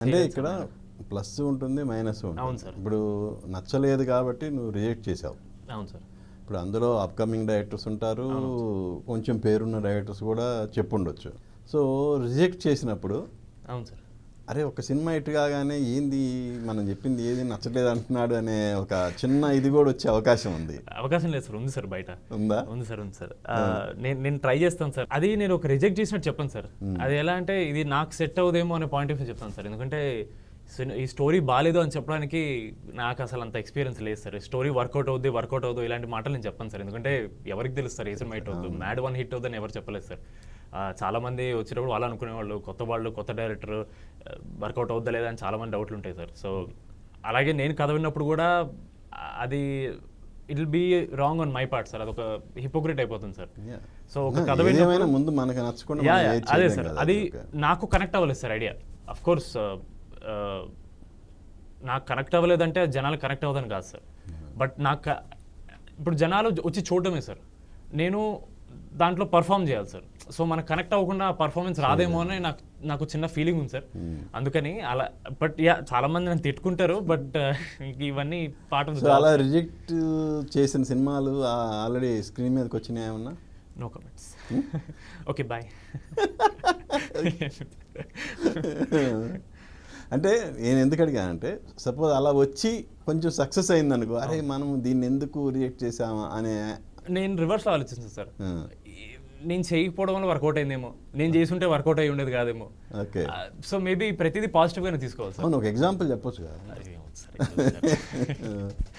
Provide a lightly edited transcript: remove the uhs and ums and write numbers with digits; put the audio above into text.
అంటే ఇక్కడ ప్లస్ ఉంటుంది, మైనస్ అవును ఉంటుంది. సార్. ఇప్పుడు నచ్చలేదు కాబట్టి నువ్వు రిజెక్ట్ చేసావు. అవును సార్. ఇప్పుడు అందులో అప్కమింగ్ డైరెక్టర్స్ ఉంటారు, కొంచెం పేరున్న డైరెక్టర్స్ కూడా చెప్పుండొచ్చు. సో రిజెక్ట్ చేసినప్పుడు అవును సార్. అరే ఒక సినిమా ఇటు కాగానే ఏంది మనం చెప్పింది ఏది నచ్చలేదు అంటున్నాడు అనే ఒక చిన్న ఇది కూడా వచ్చే అవకాశం ఉంది. అవకాశం లేదు సార్, ఉంది సార్, బయట ఉందా? ఉంది సార్, ఉంది సార్. నేను ట్రై చేస్తాను సార్. అది నేను ఒక రిజెక్ట్ చేసినట్టు చెప్పను సార్. అది ఎలా అంటే ఇది నాకు సెట్ అవుదేమో అనే పాయింట్ ఆఫ్ వ్యూ చెప్తాను సార్. ఎందుకంటే ఈ స్టోరీ బాగాలేదు అని చెప్పడానికి నాకు అసలు అంత ఎక్స్పీరియన్స్ లేదు సార్. స్టోరీ వర్కౌట్ అవుద్దు ఇలాంటి మాటలు నేను చెప్పను సార్. ఎందుకంటే ఎవరికి తెలుసు సార్ ఏ సినిమా హిట్ అవుతుంది, మ్యాడ్ 1 హిట్ అవుతుందని ఎవరు చెప్పలేదు సార్. చాలా మంది వచ్చినప్పుడు వాళ్ళు అనుకునేవాళ్ళు కొత్త డైరెక్టర్ వర్కౌట్ అవుద్దా లేదా అని చాలా మంది డౌట్లు ఉంటాయి సార్. సో అలాగే నేను కథ విన్నప్పుడు కూడా అది it will be wrong on my part sir. అదొక హిపోక్రిట్ అయిపోతుంది సార్. సో ఒక కథ ఏమైనా ముందు మనకు నచ్చకుండా మనం ఏది అదే చేయలేం సార్. కదా, అది ఓకే. నాకు కనెక్ట్ అవ్వలేదు సార్ ఐడియా. అఫ్ కోర్స్ నాకు కనెక్ట్ అవ్వలేదంటే అది జనాలు కనెక్ట్ అవ్వదని కాదు సార్. బట్ నాకు ఇప్పుడు జనాలు వచ్చి చూడటమే సార్. నేను దాంట్లో పర్ఫామ్ చేయాలి సార్. సో మనకు కనెక్ట్ అవ్వకుండా పర్ఫార్మెన్స్ రాదేమో అని నాకు చిన్న ఫీలింగ్ ఉంది సార్. అందుకని అలా బట్ చాలా మంది నన్ను తిట్టుకుంటారు. బట్ ఇవన్నీ పార్ట్ ఆఫ్ సో అలా రిజెక్ట్ చేసిన సినిమాలు ఆల్రెడీ స్క్రీన్ మీదకి వచ్చినాయి ఏమన్నా? No comments. Okay bye. అంటే నేను ఎందుకు అడిగానంటే సపోజ్ అలా వచ్చి కొంచెం సక్సెస్ అయింది అనుకో, అరే మనం దీన్ని ఎందుకు రిజెక్ట్ చేసామా అనే. నేను రివర్స్లో ఆలోచిస్తాను సార్. నేను చేయకపోవడం వల్ల వర్కౌట్ అయిందేమో, నేను చేసుంటే వర్కౌట్ అయ్యి ఉండేది కాదేమో. ఓకే. సో మేబీ ప్రతిదీ పాజిటివ్గానే తీసుకోవాలి సార్. అవును, ఒక ఎగ్జాంపుల్ చెప్పొచ్చు కదా. అది ఏమో సార్.